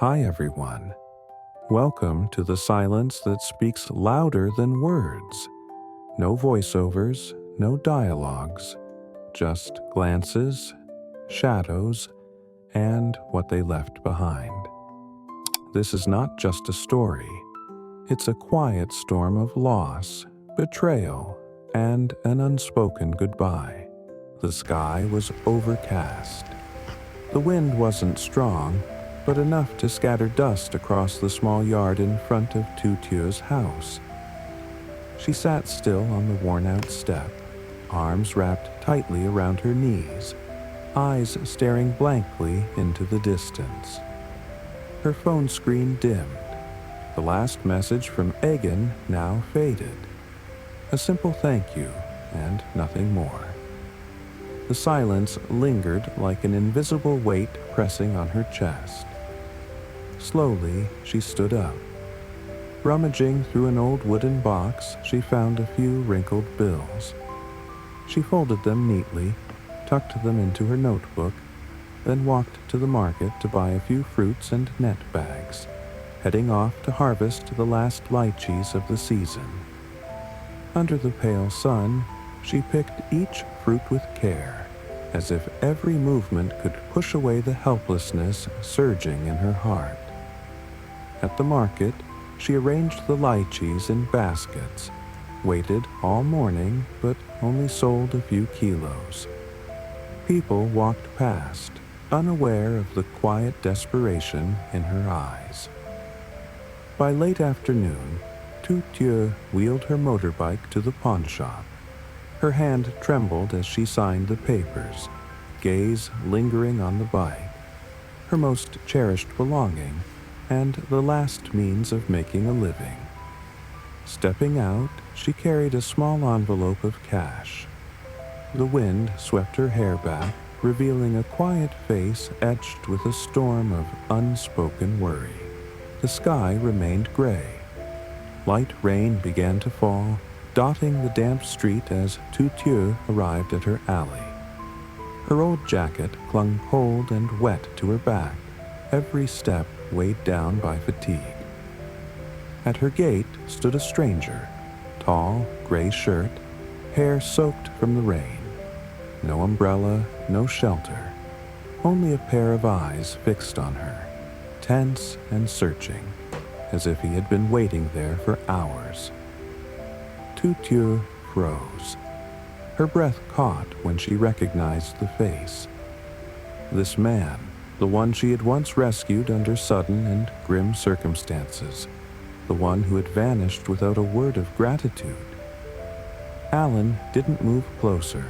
Hi everyone. Welcome to the silence that speaks louder than words. No voiceovers, no dialogues, just glances, shadows, and what they left behind. This is not just a story. It's a quiet storm of loss, betrayal, and an unspoken goodbye. The sky was overcast. The wind wasn't strong, but enough to scatter dust across the small yard in front of Tu Tieu's house. She sat still on the worn-out step, arms wrapped tightly around her knees, eyes staring blankly into the distance. Her phone screen dimmed. The last message from Egan now faded. A simple thank you, and nothing more. The silence lingered like an invisible weight pressing on her chest. Slowly, she stood up. Rummaging through an old wooden box, she found a few wrinkled bills. She folded them neatly, tucked them into her notebook, then walked to the market to buy a few fruits and net bags, heading off to harvest the last lychees of the season. Under the pale sun, she picked each fruit with care, as if every movement could push away the helplessness surging in her heart. At the market, she arranged the lychees in baskets, waited all morning but only sold a few kilos. People walked past, unaware of the quiet desperation in her eyes. By late afternoon, Tu Tieu wheeled her motorbike to the pawn shop. Her hand trembled as she signed the papers, gaze lingering on the bike, her most cherished belonging, and the last means of making a living. Stepping out, she carried a small envelope of cash. The wind swept her hair back, revealing a quiet face etched with a storm of unspoken worry. The sky remained gray. Light rain began to fall, dotting the damp street as Tu Tieu arrived at her alley. Her old jacket clung cold and wet to her back, every step weighed down by fatigue. At her gate stood a stranger, tall, gray shirt, hair soaked from the rain. No umbrella, no shelter, only a pair of eyes fixed on her, tense and searching, as if he had been waiting there for hours. Tu Tieu froze. Her breath caught when she recognized the face. This man, the one she had once rescued under sudden and grim circumstances, the one who had vanished without a word of gratitude. Alan didn't move closer.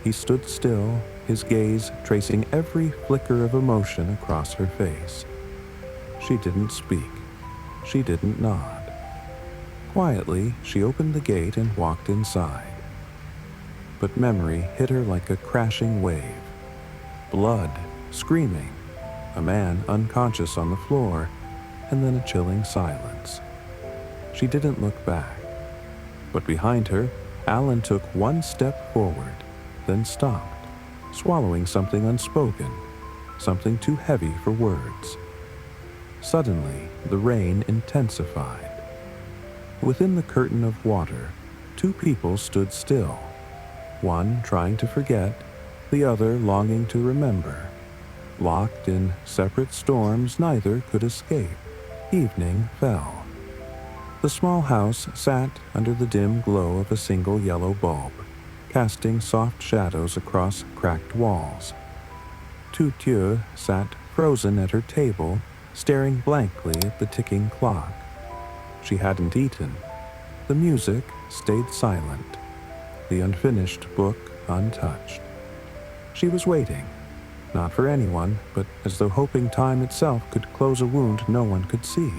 He stood still, his gaze tracing every flicker of emotion across her face. She didn't speak. She didn't nod. Quietly, she opened the gate and walked inside. But memory hit her like a crashing wave. Blood, screaming, a man unconscious on the floor, and then a chilling silence. She didn't look back. But behind her, Alan took one step forward, then stopped, swallowing something unspoken, something too heavy for words. Suddenly, the rain intensified. Within the curtain of water, two people stood still, one trying to forget, the other longing to remember. Locked in separate storms, neither could escape. Evening fell. The small house sat under the dim glow of a single yellow bulb, casting soft shadows across cracked walls. Tu Tieu sat frozen at her table, staring blankly at the ticking clock. She hadn't eaten. The music stayed silent, the unfinished book untouched. She was waiting, not for anyone, but as though hoping time itself could close a wound no one could see.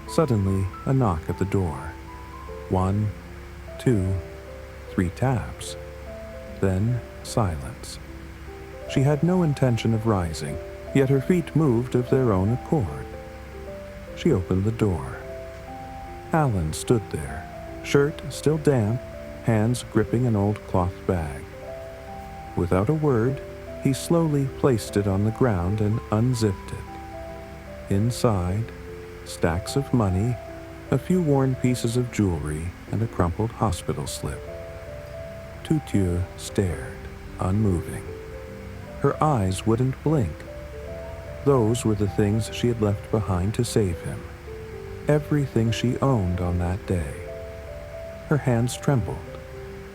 Suddenly, a knock at the door. 1, 2, 3 taps. Then, silence. She had no intention of rising, yet her feet moved of their own accord. She opened the door. Alan stood there, shirt still damp, hands gripping an old cloth bag. Without a word, he slowly placed it on the ground and unzipped it. Inside, stacks of money, a few worn pieces of jewelry, and a crumpled hospital slip. Tu Tieu stared, unmoving. Her eyes wouldn't blink. Those were the things she had left behind to save him. Everything she owned on that day. Her hands trembled,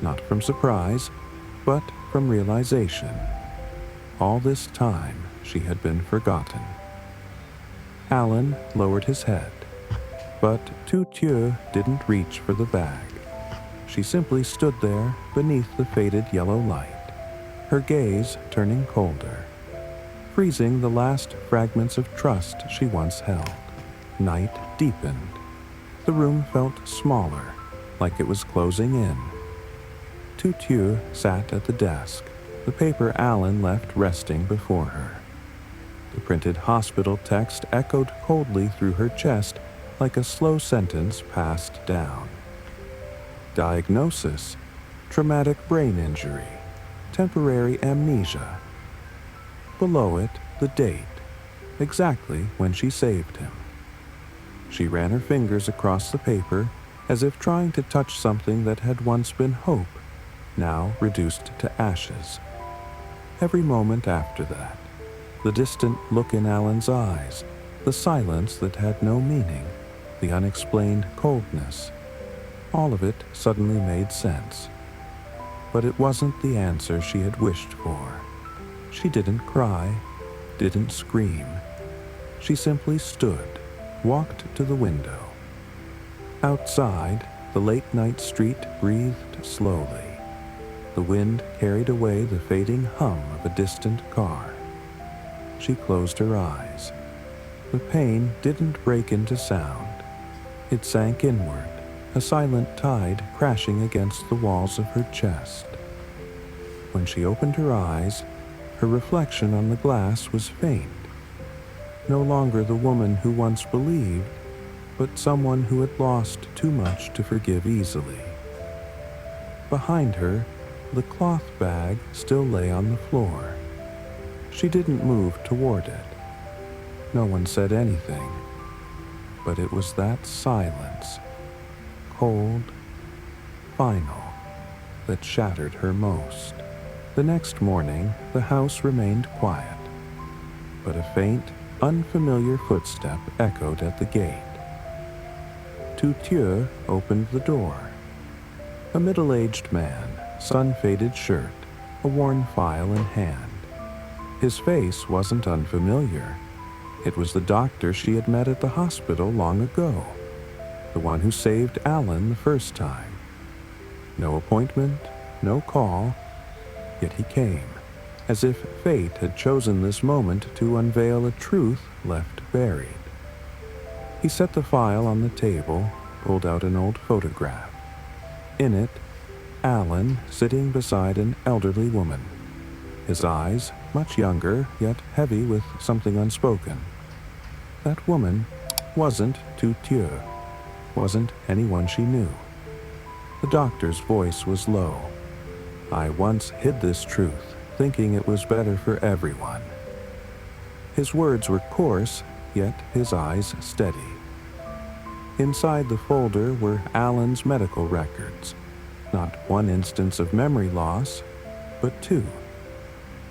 not from surprise, but from realization. All this time, she had been forgotten. Alan lowered his head, but Tu Tieu didn't reach for the bag. She simply stood there beneath the faded yellow light, her gaze turning colder, freezing the last fragments of trust she once held. Night deepened. The room felt smaller, like it was closing in. Tu Tieu sat at the desk, the paper Alan left resting before her. The printed hospital text echoed coldly through her chest like a slow sentence passed down. Diagnosis: traumatic brain injury, temporary amnesia. Below it, the date, exactly when she saved him. She ran her fingers across the paper as if trying to touch something that had once been hope, now reduced to ashes. Every moment after that, the distant look in Alan's eyes, the silence that had no meaning, the unexplained coldness, all of it suddenly made sense. But it wasn't the answer she had wished for. She didn't cry, didn't scream. She simply stood, walked to the window. Outside, the late-night street breathed slowly. The wind carried away the fading hum of a distant car. She closed her eyes. The pain didn't break into sound. It sank inward, a silent tide crashing against the walls of her chest. When she opened her eyes, her reflection on the glass was faint. No longer the woman who once believed, but someone who had lost too much to forgive easily. Behind her, the cloth bag still lay on the floor. She didn't move toward it. No one said anything, but it was that silence, cold, final, that shattered her most. The next morning, the house remained quiet, but a faint, unfamiliar footstep echoed at the gate. Tu Tieu opened the door. A middle-aged man, sun-faded shirt, a worn file in hand. His face wasn't unfamiliar. It was the doctor she had met at the hospital long ago, the one who saved Alan the first time. No appointment, no call, yet he came, as if fate had chosen this moment to unveil a truth left buried. He set the file on the table, pulled out an old photograph. In it, Alan sitting beside an elderly woman, his eyes much younger, yet heavy with something unspoken. That woman wasn't Tu Tieu, wasn't anyone she knew. The doctor's voice was low. I once hid this truth, thinking it was better for everyone. His words were coarse, yet his eyes steady. Inside the folder were Alan's medical records. Not one instance of memory loss, but two.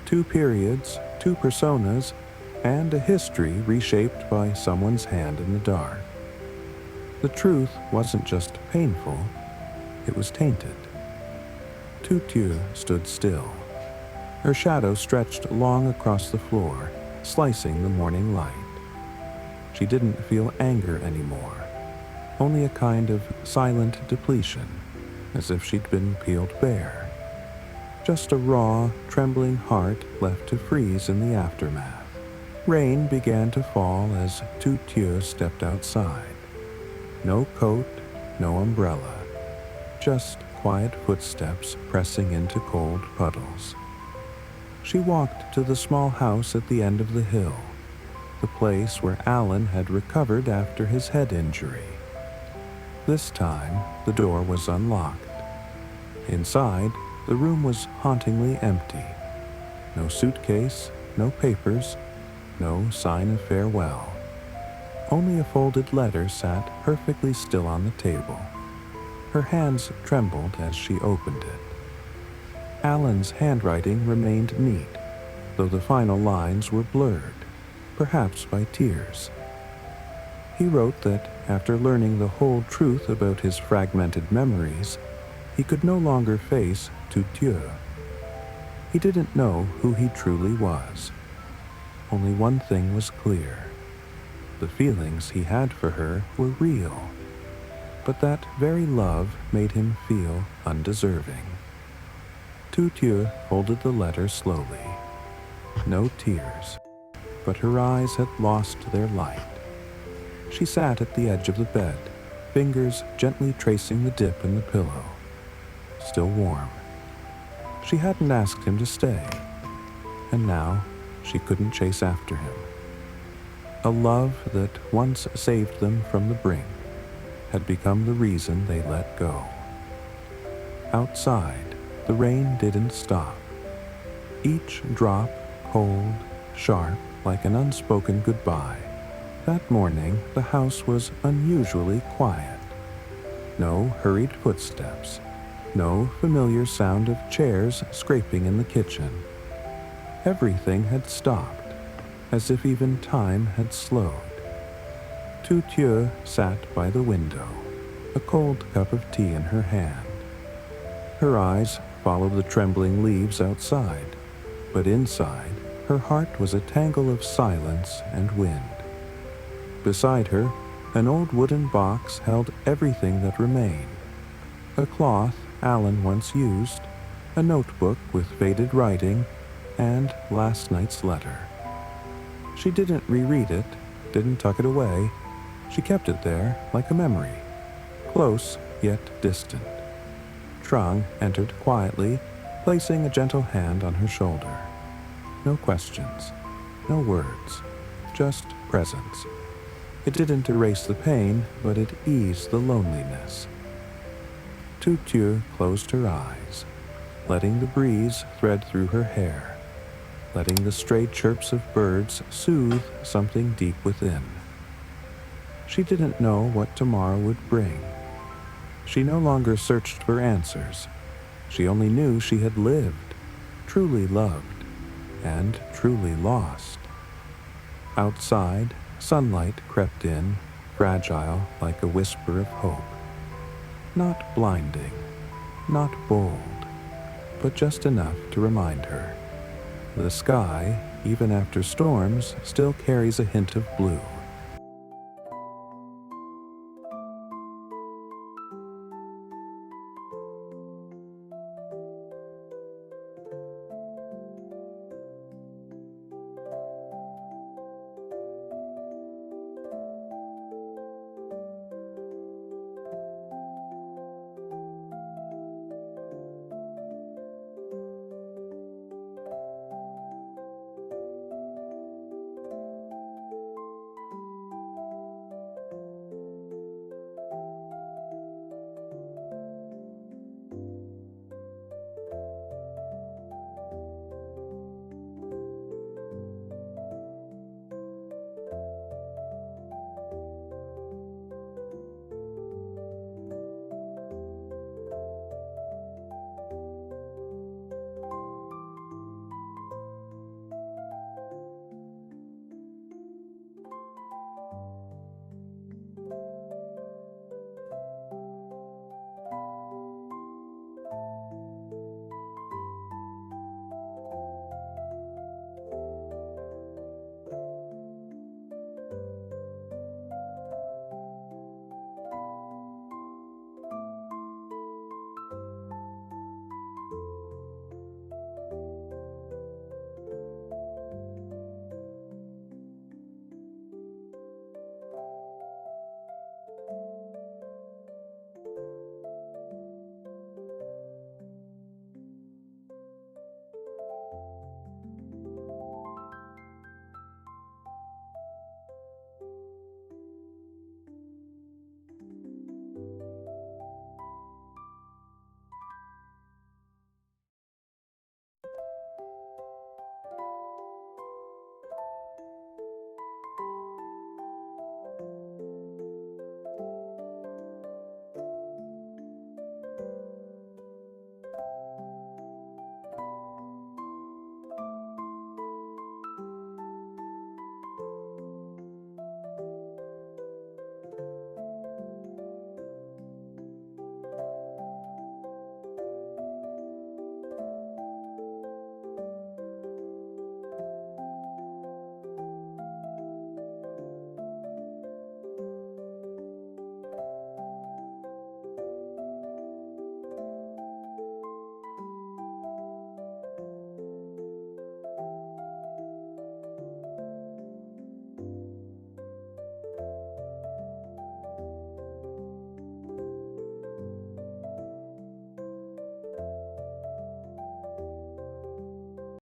2 periods, 2 personas, and a history reshaped by someone's hand in the dark. The truth wasn't just painful, it was tainted. Tu Tieu stood still. Her shadow stretched long across the floor, slicing the morning light. She didn't feel anger anymore, only a kind of silent depletion, as if she'd been peeled bare. Just a raw, trembling heart left to freeze in the aftermath. Rain began to fall as Tu Tieu stepped outside. No coat, no umbrella, just quiet footsteps pressing into cold puddles. She walked to the small house at the end of the hill, the place where Alan had recovered after his head injury. This time, the door was unlocked. Inside, the room was hauntingly empty. No suitcase, no papers, no sign of farewell. Only a folded letter sat perfectly still on the table. Her hands trembled as she opened it. Alan's handwriting remained neat, though the final lines were blurred, perhaps by tears. He wrote that after learning the whole truth about his fragmented memories, he could no longer face Tu Tieu. He didn't know who he truly was. Only one thing was clear. The feelings he had for her were real, but that very love made him feel undeserving. Tu Tieu folded the letter slowly. No tears, but her eyes had lost their light. She sat at the edge of the bed, fingers gently tracing the dip in the pillow. Still warm. She hadn't asked him to stay, and now she couldn't chase after him. A love that once saved them from the brink had become the reason they let go. Outside, the rain didn't stop. Each drop cold, sharp, like an unspoken goodbye. That morning, the house was unusually quiet. No hurried footsteps, no familiar sound of chairs scraping in the kitchen. Everything had stopped, as if even time had slowed. Tu Tieu sat by the window, a cold cup of tea in her hand. Her eyes followed the trembling leaves outside, but inside, her heart was a tangle of silence and wind. Beside her, an old wooden box held everything that remained. A cloth Alan once used, a notebook with faded writing, and last night's letter. She didn't reread it, didn't tuck it away. She kept it there like a memory, close yet distant. Trung entered quietly, placing a gentle hand on her shoulder. No questions, no words, just presence. It didn't erase the pain, but it eased the loneliness. Tu Tieu closed her eyes, letting the breeze thread through her hair, letting the stray chirps of birds soothe something deep within. She didn't know what tomorrow would bring. She no longer searched for answers. She only knew she had lived, truly loved, and truly lost. Outside, sunlight crept in, fragile like a whisper of hope. Not blinding, not bold, but just enough to remind her. The sky, even after storms, still carries a hint of blue.